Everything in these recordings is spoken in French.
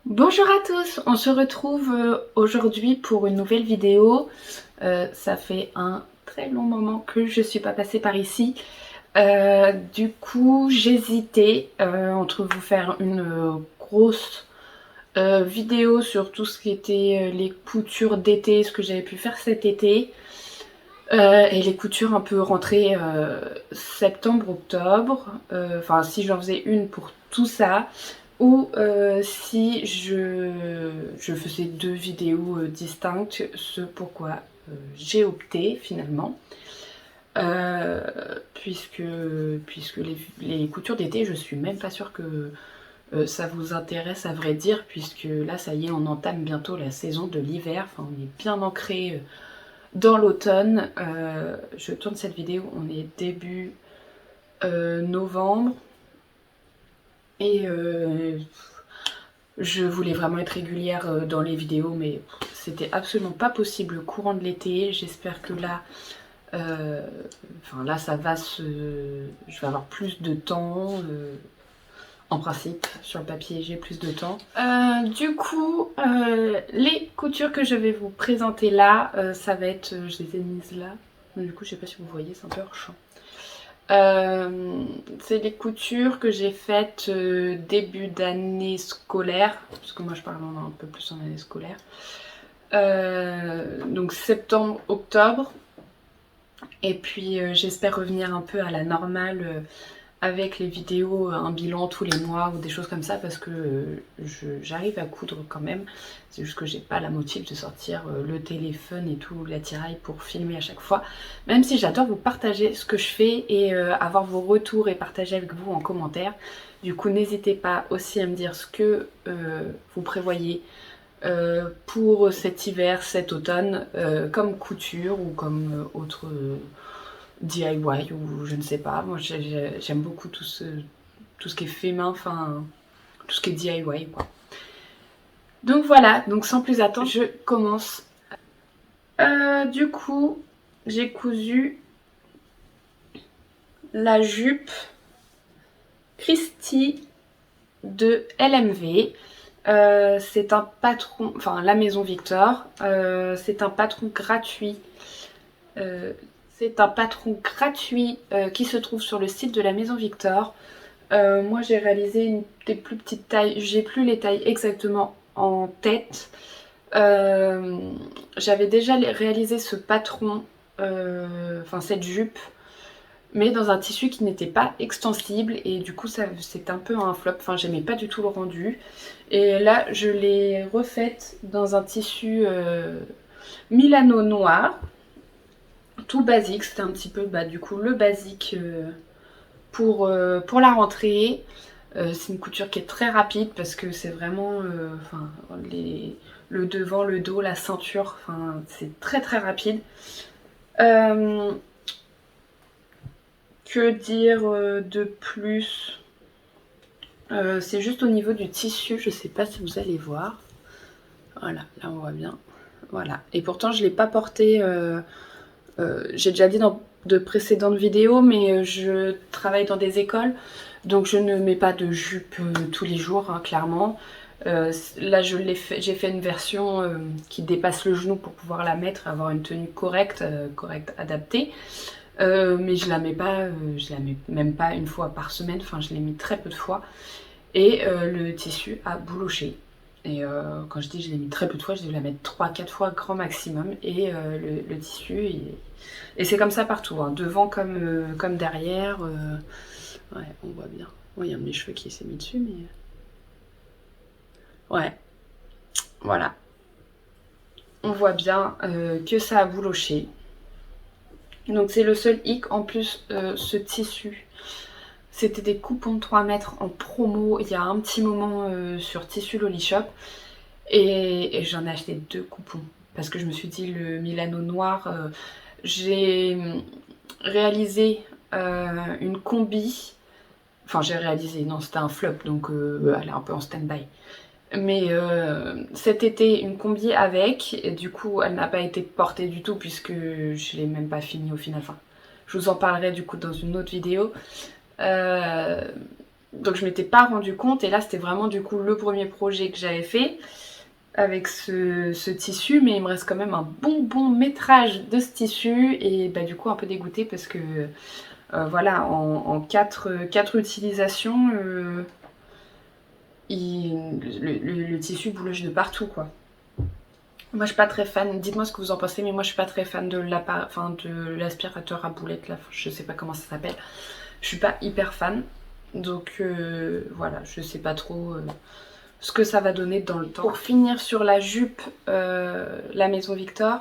Bonjour à tous, on se retrouve aujourd'hui pour une nouvelle vidéo. Ça fait un très long moment que je suis pas passée par ici. Du coup, j'hésitais entre vous faire une grosse vidéo sur tout ce qui était les coutures d'été, ce que j'avais pu faire cet été, et les coutures un peu rentrées septembre-octobre. Enfin, si j'en faisais une pour tout ça. Ou si je faisais deux vidéos distinctes, ce pourquoi j'ai opté finalement. Euh, puisque les coutures d'été, je suis même pas sûre que ça vous intéresse à vrai dire, puisque là ça y est, on entame bientôt la saison de l'hiver, enfin on est bien ancré dans l'automne. Je tourne cette vidéo, on est début novembre, et je voulais vraiment être régulière dans les vidéos, mais c'était absolument pas possible courant de l'été. J'espère que là, enfin là, ça va se... Je vais avoir plus de temps. En principe, sur le papier, j'ai plus de temps. Du coup, les coutures que je vais vous présenter là, ça va être... je les ai mises là. Du coup, je sais pas si vous voyez, c'est un peu hors champ. C'est les coutures que j'ai faites début d'année scolaire, parce que moi je parle un peu plus en année scolaire. Donc septembre, octobre. Et puis j'espère revenir un peu à la normale avec les vidéos, un bilan tous les mois ou des choses comme ça, parce que j'arrive à coudre quand même. C'est juste que j'ai pas la motive de sortir le téléphone et tout, l'attirail pour filmer à chaque fois. Même si j'adore vous partager ce que je fais et avoir vos retours et partager avec vous en commentaire. Du coup, n'hésitez pas aussi à me dire ce que vous prévoyez pour cet hiver, cet automne, comme couture ou comme autre DIY ou je ne sais pas. Moi j'aime beaucoup tout ce qui est fait main, enfin tout ce qui est DIY quoi. Donc voilà, donc sans plus attendre, je commence. Du coup, j'ai cousu la jupe Christie de LMV. C'est un patron, enfin la maison Victor, c'est un patron gratuit. C'est un patron gratuit qui se trouve sur le site de la maison Victor. Moi j'ai réalisé des plus petites tailles, j'ai plus les tailles exactement en tête. J'avais déjà réalisé ce patron, enfin cette jupe, mais dans un tissu qui n'était pas extensible et du coup c'est un peu un flop, enfin j'aimais pas du tout le rendu. Et là je l'ai refaite dans un tissu Milano noir, tout basique, c'était un petit peu du coup le basique pour la rentrée. C'est une couture qui est très rapide parce que c'est vraiment le devant, le dos, la ceinture, c'est très très rapide. Que dire de plus? C'est juste au niveau du tissu, je sais pas si vous allez voir. Voilà, là on voit bien. Voilà. Et pourtant je ne l'ai pas porté. J'ai déjà dit dans de précédentes vidéos, mais je travaille dans des écoles, donc je ne mets pas de jupe tous les jours, hein, clairement. Là, j'ai fait une version qui dépasse le genou pour pouvoir la mettre, avoir une tenue correcte, adaptée. Mais je la mets pas, je la mets même pas une fois par semaine. Enfin, je l'ai mis très peu de fois. Et le tissu a bouloché. Et quand je dis je l'ai mis très peu de fois, je dû la mettre 3-4 fois grand maximum. Et le tissu, et c'est comme ça partout, hein, devant comme derrière. Ouais, on voit bien. Il y a un de mes cheveux qui s'est mis dessus, mais... Ouais, voilà. On voit bien que ça a bouloché. Donc c'est le seul hic. En plus, ce tissu, c'était des coupons de 3 mètres en promo il y a un petit moment sur Tissu Loli Shop. Et j'en ai acheté 2 coupons. Parce que je me suis dit, le Milano noir, j'ai réalisé une combi. Enfin, j'ai réalisé, non, c'était un flop, donc elle est un peu en stand-by. Mais cet été, une combi avec, et du coup, elle n'a pas été portée du tout, puisque je l'ai même pas fini au final. Enfin, je vous en parlerai du coup dans une autre vidéo. Donc je m'étais pas rendu compte et là c'était vraiment du coup le premier projet que j'avais fait avec ce tissu, mais il me reste quand même un bon métrage de ce tissu et bah, du coup un peu dégoûtée parce que voilà, en 4 utilisations, le tissu bouloche de partout quoi. Moi je suis pas très fan, dites-moi ce que vous en pensez, mais moi je suis pas très fan de l'aspirateur à boulettes là, je sais pas comment ça s'appelle. Je suis pas hyper fan, donc voilà, je sais pas trop ce que ça va donner dans le temps. Pour finir sur la jupe, la Maison Victor,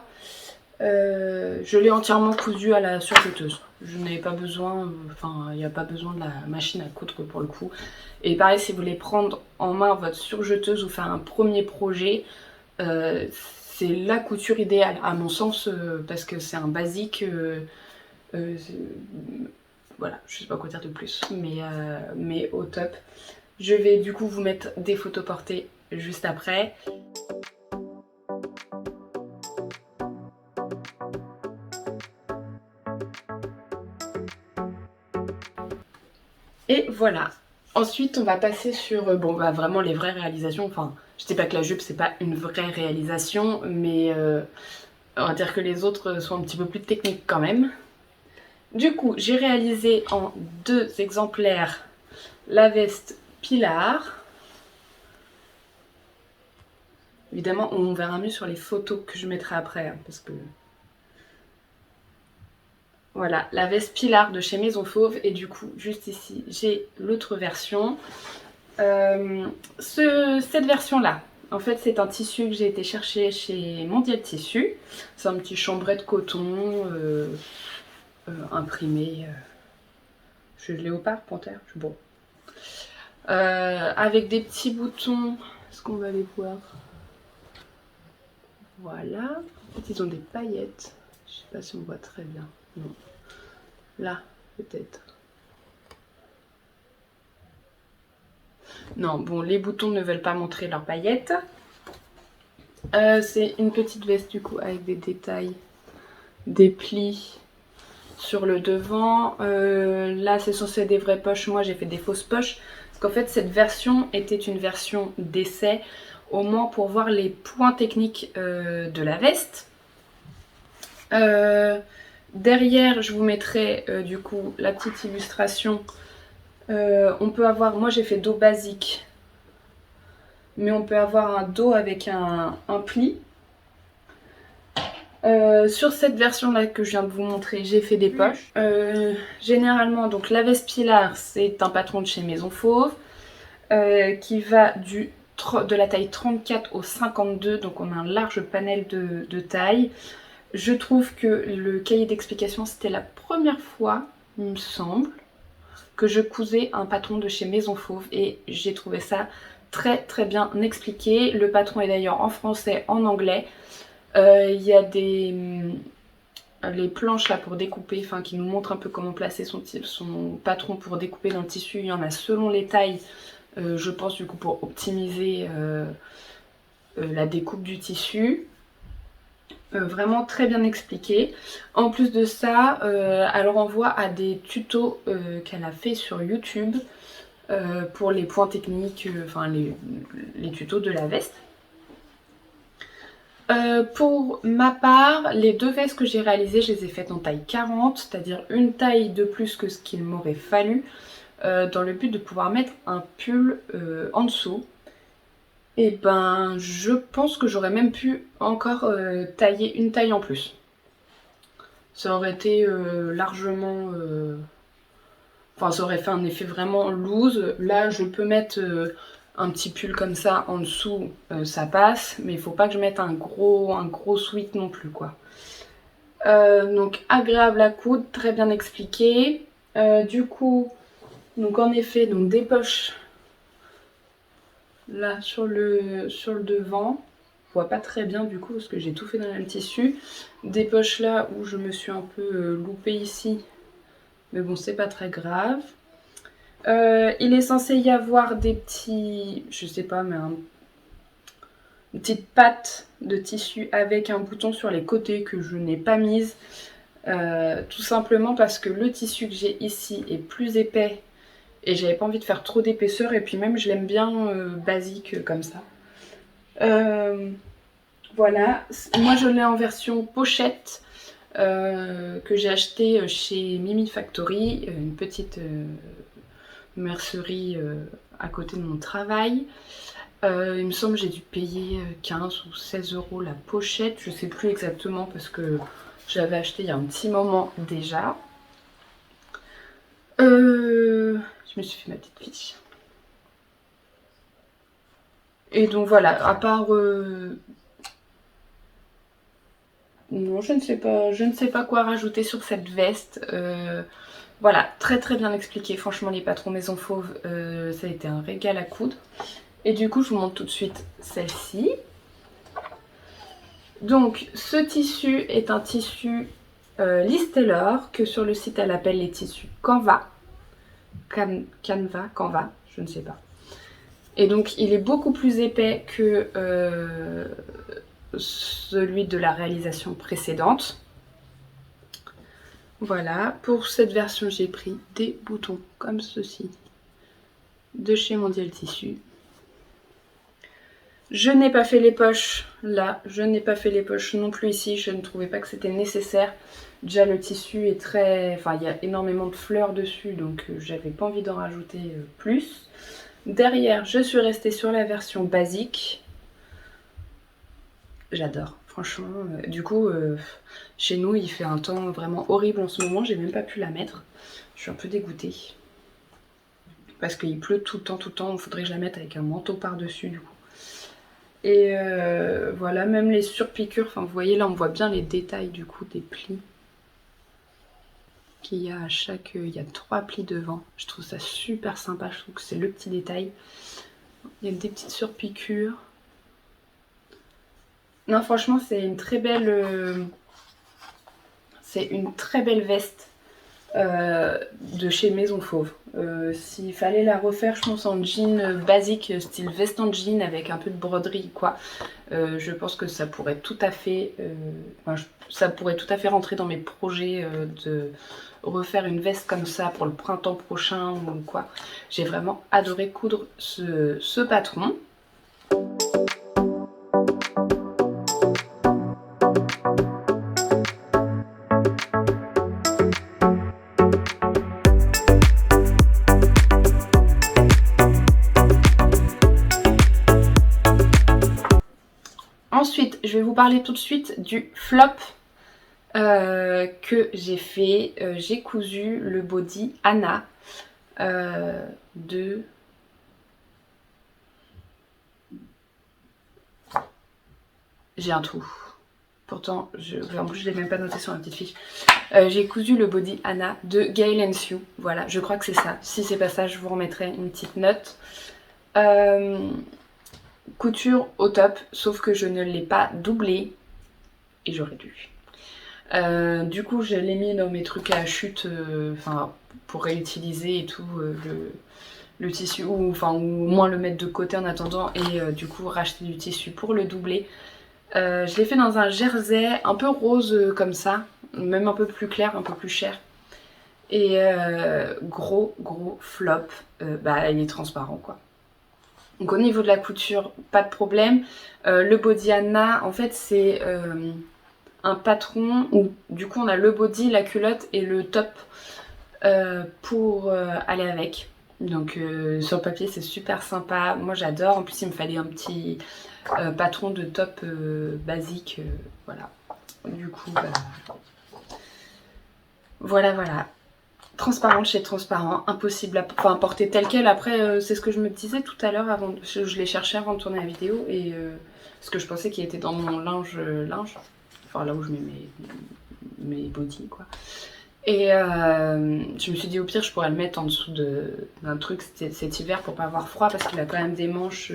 je l'ai entièrement cousue à la surjeteuse. Je n'avais pas besoin, enfin il n'y a pas besoin de la machine à coudre pour le coup. Et pareil, si vous voulez prendre en main votre surjeteuse ou faire un premier projet, c'est la couture idéale à mon sens parce que c'est un basique. Voilà, je sais pas quoi dire de plus, mais au top. Je vais du coup vous mettre des photos portées juste après. Et voilà. Ensuite, on va passer sur bon, bah, vraiment les vraies réalisations. Enfin, je dis pas que la jupe, c'est pas une vraie réalisation, mais on va dire que les autres sont un petit peu plus techniques quand même. Du coup, j'ai réalisé en 2 exemplaires la veste Pilar. Évidemment, on verra mieux sur les photos que je mettrai après, hein, parce que... Voilà, la veste Pilar de chez Maison Fauve. Et du coup, juste ici, j'ai l'autre version. Cette version-là, en fait, c'est un tissu que j'ai été chercher chez Mondial Tissu. C'est un petit chambray de coton imprimé. Je suis léopard, panthère, je suis bon. Avec des petits boutons. Est-ce qu'on va les voir? Voilà. En fait, ils ont des paillettes. Je sais pas si on voit très bien. Non. Là, peut-être. Non, bon, les boutons ne veulent pas montrer leurs paillettes. C'est une petite veste du coup avec des détails, des plis sur le devant. Là, c'est censé être des vraies poches. Moi, j'ai fait des fausses poches. Parce qu'en fait, cette version était une version d'essai, au moins pour voir les points techniques de la veste. Derrière, je vous mettrai du coup la petite illustration. On peut avoir, moi j'ai fait dos basique, mais on peut avoir un dos avec un pli. Sur cette version là que je viens de vous montrer, j'ai fait des poches. Généralement, donc la veste Pilar, c'est un patron de chez Maison Fauve qui va de la taille 34 au 52, donc on a un large panel de taille. Je trouve que le cahier d'explication, c'était la première fois, il me semble, que je cousais un patron de chez Maison Fauve et j'ai trouvé ça très bien expliqué. Le patron est d'ailleurs en français, en anglais. Il y a les planches là pour découper, enfin qui nous montrent un peu comment placer son patron pour découper dans le tissu. Il y en a selon les tailles, je pense du coup pour optimiser la découpe du tissu. Vraiment très bien expliqué. En plus de ça, elle renvoie à des tutos qu'elle a fait sur YouTube pour les points techniques, enfin les tutos de la veste. Pour ma part, les 2 vestes que j'ai réalisées, je les ai faites en taille 40, c'est-à-dire une taille de plus que ce qu'il m'aurait fallu, dans le but de pouvoir mettre un pull en dessous. Et ben, je pense que j'aurais même pu encore tailler une taille en plus. Ça aurait été largement... Enfin, ça aurait fait un effet vraiment loose. Là, je peux mettre un petit pull comme ça en dessous, ça passe. Mais il faut pas que je mette un gros sweat non plus, quoi. Donc, agréable à coudre, très bien expliqué. Du coup, donc en effet, donc des poches là sur le devant. Je vois pas très bien du coup parce que j'ai tout fait dans le même tissu. Des poches là où je me suis un peu loupée ici. Mais bon, c'est pas très grave. Il est censé y avoir des petits, je sais pas, mais une petite patte de tissu avec un bouton sur les côtés que je n'ai pas mise. Tout simplement parce que le tissu que j'ai ici est plus épais Et j'avais pas envie de faire trop d'épaisseur, et puis même je l'aime bien basique comme ça. Voilà, moi je l'ai en version pochette que j'ai acheté chez Mimi Factory, une petite mercerie à côté de mon travail. Il me semble que j'ai dû payer 15 ou 16 € la pochette, je sais plus exactement parce que je l'avais acheté il y a un petit moment déjà. Je me suis fait ma petite fiche. Et donc voilà, à part... Non, je ne sais pas quoi rajouter sur cette veste. Voilà, très très bien expliqué. Franchement, les patrons Maison Fauve, ça a été un régal à coudre. Et du coup, je vous montre tout de suite celle-ci. Donc, ce tissu est un tissu Liz Taylor, que sur le site, elle appelle les tissus Canva. Canva, je ne sais pas. Et donc, il est beaucoup plus épais que celui de la réalisation précédente. Voilà, pour cette version, j'ai pris des boutons comme ceci de chez Mondial Tissu. Je n'ai pas fait les poches là, je n'ai pas fait les poches non plus ici, je ne trouvais pas que c'était nécessaire. Déjà le tissu est très... Enfin, il y a énormément de fleurs dessus, donc j'avais pas envie d'en rajouter plus. Derrière, je suis restée sur la version basique. J'adore, franchement. Du coup, chez nous, il fait un temps vraiment horrible en ce moment, j'ai même pas pu la mettre. Je suis un peu dégoûtée. Parce qu'il pleut tout le temps, il faudrait que je la mette avec un manteau par-dessus du coup. Et voilà, même les surpiqûres, enfin vous voyez là on voit bien les détails du coup des plis qu'il y a à chaque... il y a 3 plis devant, je trouve ça super sympa, je trouve que c'est le petit détail. Il y a des petites surpiqûres. Non franchement c'est une très belle... c'est une très belle veste de chez Maison Fauve. S'il fallait la refaire, je pense en jean basique, style veste en jean avec un peu de broderie quoi, je pense que ça pourrait tout à fait rentrer dans mes projets de refaire une veste comme ça pour le printemps prochain ou quoi. J'ai vraiment adoré coudre ce patron. Ensuite, je vais vous parler tout de suite du flop que j'ai fait. J'ai cousu le body Anna de... J'ai un trou. Pourtant, en plus je ne l'ai même pas noté sur ma petite fiche. J'ai cousu le body Anna de Gaël & Sue. Voilà, je crois que c'est ça. Si c'est pas ça, je vous remettrai une petite note. Couture au top, sauf que je ne l'ai pas doublé et j'aurais dû. Du coup, je l'ai mis dans mes trucs à chute, pour réutiliser et tout le tissu, ou au moins le mettre de côté en attendant, et du coup racheter du tissu pour le doubler. Je l'ai fait dans un jersey un peu rose comme ça, même un peu plus clair, un peu plus cher. Et gros flop, il est transparent quoi. Donc au niveau de la couture, pas de problème. Le body Anna, en fait c'est un patron où du coup on a le body, la culotte et le top pour aller avec. Donc sur le papier c'est super sympa, moi j'adore. En plus il me fallait un petit patron de top basique, voilà. Du coup voilà. Transparente chez transparent, impossible à porter tel quel. Après c'est ce que je me disais tout à l'heure, avant je l'ai cherché avant de tourner la vidéo, et ce que je pensais qu'il était dans mon linge, enfin là où je mets mes body quoi. Et je me suis dit au pire je pourrais le mettre en dessous d'un truc cet hiver pour pas avoir froid, parce qu'il a quand même des manches,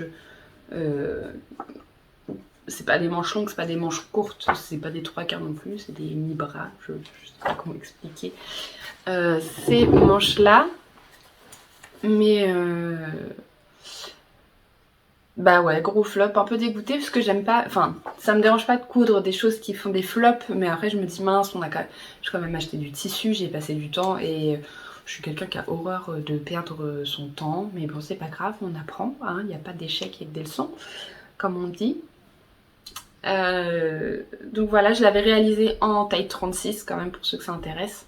c'est pas des manches longues, c'est pas des manches courtes, c'est pas des 3/4 non plus, c'est des mi-bras, je sais pas comment expliquer ces manches là. Mais ouais, gros flop, un peu dégoûtée parce que j'aime pas, ça me dérange pas de coudre des choses qui font des flops, mais après je me dis mince, j'ai quand même acheté du tissu, j'ai passé du temps et Je suis quelqu'un qui a horreur de perdre son temps, mais bon, c'est pas grave, on apprend, hein, il n'y a pas d'échec avec des leçons, comme on dit. Donc voilà, je l'avais réalisé en taille 36 quand même, pour ceux que ça intéresse.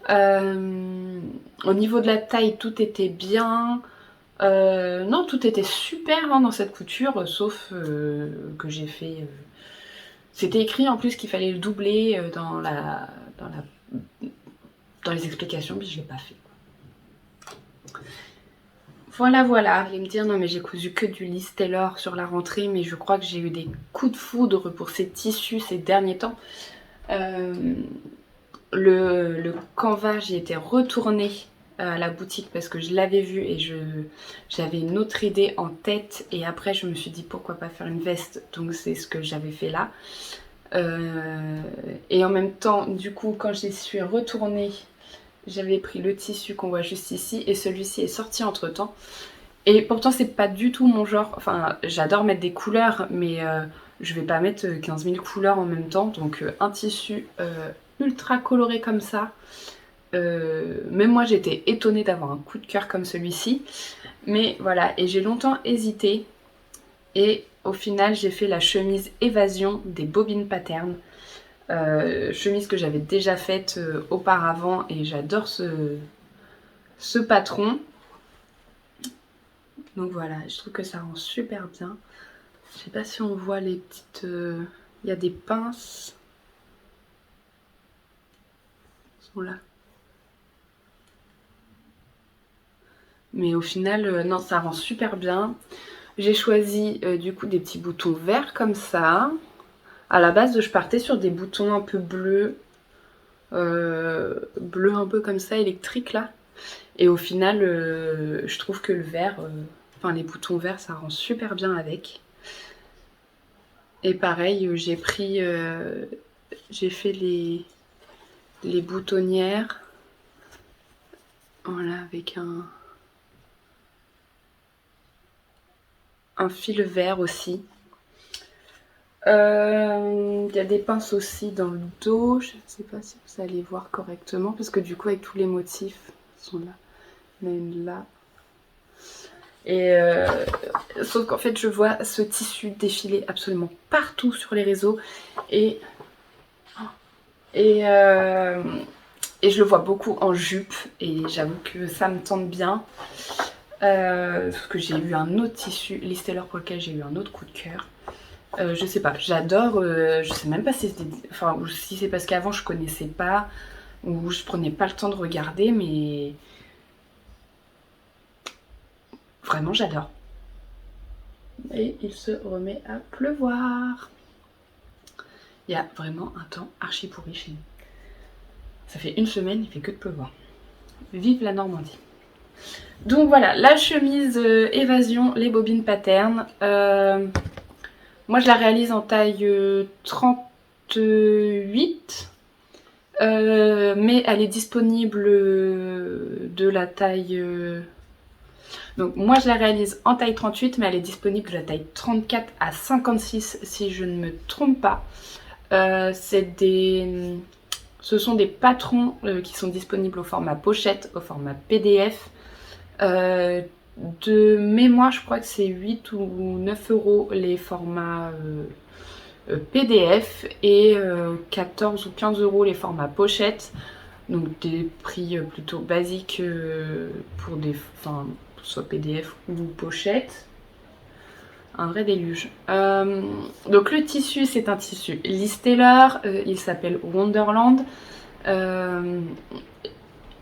Au niveau de la taille, tout était bien. Non, tout était super hein, dans cette couture, sauf que j'ai fait... C'était écrit en plus qu'il fallait le doubler dans les explications, mais je l'ai pas fait. Voilà, voilà. Vous allez me dire, non mais j'ai cousu que du Liz Taylor sur la rentrée, mais je crois que j'ai eu des coups de foudre pour ces tissus ces derniers temps. Le canvas, j'y étais retournée à la boutique parce que je l'avais vu et j'avais une autre idée en tête, et après je me suis dit pourquoi pas faire une veste, donc c'est ce que j'avais fait là. Et en même temps, du coup, quand j'y suis retournée, j'avais pris le tissu qu'on voit juste ici et celui-ci est sorti entre temps. Et pourtant c'est pas du tout mon genre, enfin j'adore mettre des couleurs, mais je vais pas mettre 15 000 couleurs en même temps. Donc un tissu ultra coloré comme ça, même moi j'étais étonnée d'avoir un coup de cœur comme celui-ci. Mais voilà, et j'ai longtemps hésité, et au final j'ai fait la chemise Évasion des Bobines Pattern. Chemise que j'avais déjà faite auparavant, et j'adore ce patron. Donc voilà, je trouve que ça rend super bien. Je sais pas si on voit les petites... Il y a des pinces. Elles sont là. Mais au final, non, ça rend super bien. J'ai choisi du coup des petits boutons verts comme ça. À la base, je partais sur des boutons un peu bleus. Bleu un peu comme ça, électrique là. Et au final, je trouve que le vert... Enfin, les boutons verts, ça rend super bien avec. Et pareil, j'ai fait les boutonnières. Voilà, avec un fil vert aussi. Il y a des pinces aussi dans le dos. Je ne sais pas si vous allez voir correctement, parce que du coup, avec tous les motifs, ils sont là. Il y en a une là. Et sauf qu'en fait je vois ce tissu défiler absolument partout sur les réseaux, et je le vois beaucoup en jupe, et j'avoue que ça me tente bien. Sauf que j'ai eu un autre tissu Liz Taylor pour lequel j'ai eu un autre coup de cœur. Je sais pas, j'adore, je sais même pas si c'était, enfin, ou si c'est parce qu'avant je connaissais pas, ou je prenais pas le temps de regarder, mais vraiment j'adore. Et il se remet à pleuvoir. Il y a vraiment un temps archi pourri chez nous. Ça fait une semaine, il fait que de pleuvoir. Vive la Normandie. Donc voilà, la chemise Évasion, les Bobines Pattern. Moi je la réalise en taille 38. Mais elle est disponible de la taille... Donc moi je la réalise en taille 38, mais elle est disponible de la taille 34 à 56 si je ne me trompe pas. Ce sont des patrons qui sont disponibles au format pochette, au format PDF. De mémoire, je crois que c'est 8 ou 9 € les formats PDF, et 14 ou 15 € les formats pochette. Donc des prix plutôt basiques pour des... Enfin, soit PDF ou pochette. Un vrai déluge. Donc le tissu, c'est un tissu Liz Taylor, il s'appelle Wonderland.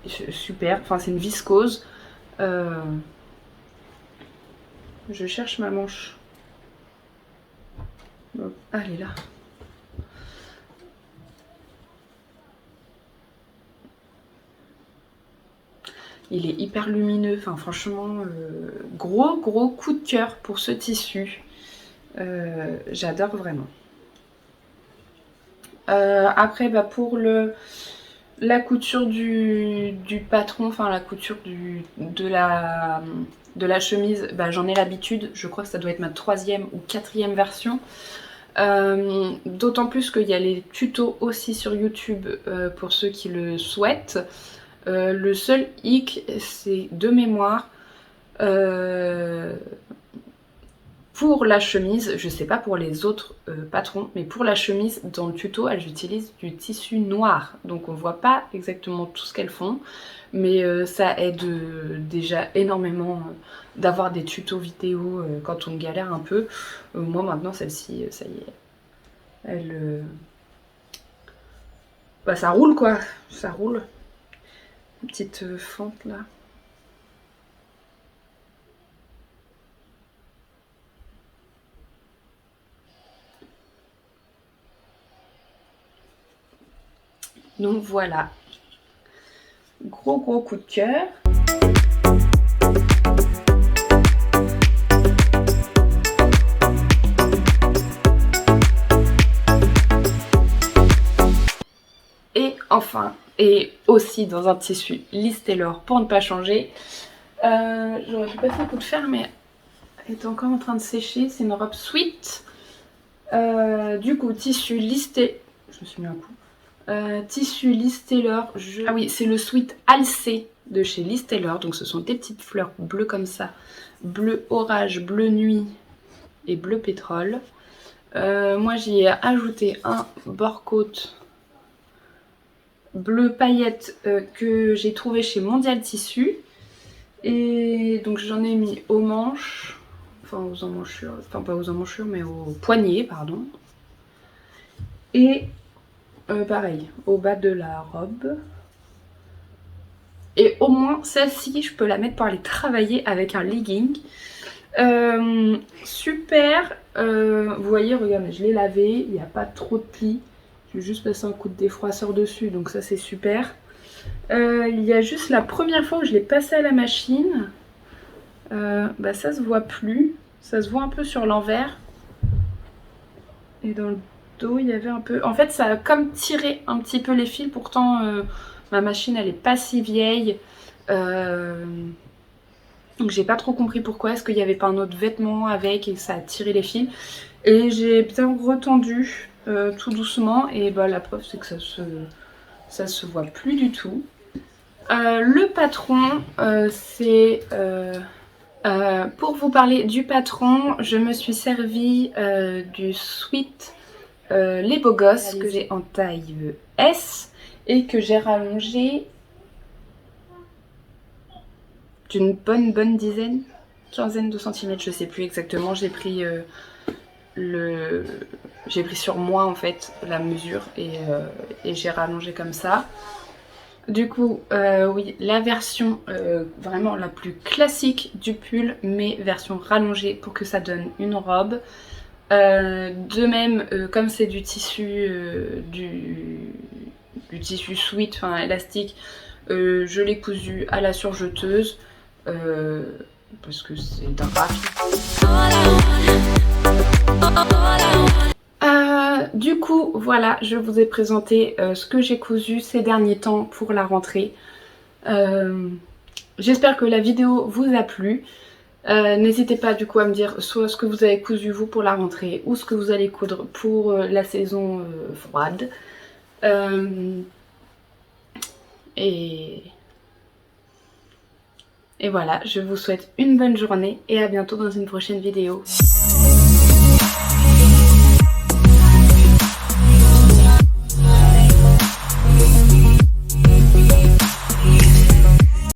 Super, enfin c'est une viscose. Je cherche ma manche. Ah, elle est là. Il est hyper lumineux, enfin franchement, gros coup de cœur pour ce tissu. J'adore vraiment. Après, bah, pour la couture du patron, enfin la couture de la chemise, bah, j'en ai l'habitude. Je crois que ça doit être ma 3e ou 4e version. D'autant plus qu'il y a les tutos aussi sur YouTube pour ceux qui le souhaitent. Le seul hic, c'est de mémoire, pour la chemise, je sais pas pour les autres patrons, mais pour la chemise, dans le tuto, elles utilisent du tissu noir. Donc on voit pas exactement tout ce qu'elles font, mais ça aide déjà énormément d'avoir des tutos vidéo quand on galère un peu. Moi maintenant, celle-ci, ça y est, elle... bah ça roule quoi, ça roule. Une petite fente là. Donc voilà, gros coup de cœur. Et enfin, et aussi dans un tissu Liz Taylor pour ne pas changer, j'aurais pu passer un coup de fer mais elle est encore en train de sécher, c'est une robe sweat. Du coup, tissu Liz Taylor, je me suis mis un coup. Tissu Liz Taylor, ah oui, c'est le sweat Alcé de chez Liz Taylor, donc ce sont des petites fleurs bleues comme ça, bleu orage, bleu nuit et bleu pétrole. Moi j'y ai ajouté un bord-côte bleu paillette que j'ai trouvé chez Mondial Tissu, et donc j'en ai mis aux manches, enfin aux emmanchures, enfin pas aux emmanchures mais aux poignets pardon, et pareil au bas de la robe. Et au moins celle-ci je peux la mettre pour aller travailler avec un legging. Super, vous voyez, regardez, je l'ai lavé, il n'y a pas trop de plis. Je vais juste passer un coup de défroisseur dessus, donc ça c'est super. Il y a juste la première fois où je l'ai passé à la machine, bah ça se voit plus, ça se voit un peu sur l'envers. Et dans le dos il y avait un peu, en fait ça a comme tiré un petit peu les fils, pourtant ma machine elle est pas si vieille. Donc j'ai pas trop compris pourquoi, est-ce qu'il n'y avait pas un autre vêtement avec et ça a tiré les fils. Et j'ai bien retendu tout doucement, et bah la preuve c'est que ça se voit plus du tout. Le patron, c'est... pour vous parler du patron, je me suis servi du sweat Les Beaux Gosses que j'ai en taille S et que j'ai rallongé d'une bonne dizaine, quinzaine de centimètres, je sais plus exactement. J'ai pris j'ai pris sur moi en fait la mesure et j'ai rallongé comme ça. Du coup, oui, la version vraiment la plus classique du pull, mais version rallongée pour que ça donne une robe. De même, comme c'est du tissu, du tissu sweat, enfin élastique, je l'ai cousu à la surjeteuse parce que c'est un du coup, voilà, je vous ai présenté ce que j'ai cousu ces derniers temps pour la rentrée. J'espère que la vidéo vous a plu. N'hésitez pas du coup à me dire soit ce que vous avez cousu vous pour la rentrée ou ce que vous allez coudre pour la saison froide. Et voilà, je vous souhaite une bonne journée et à bientôt dans une prochaine vidéo.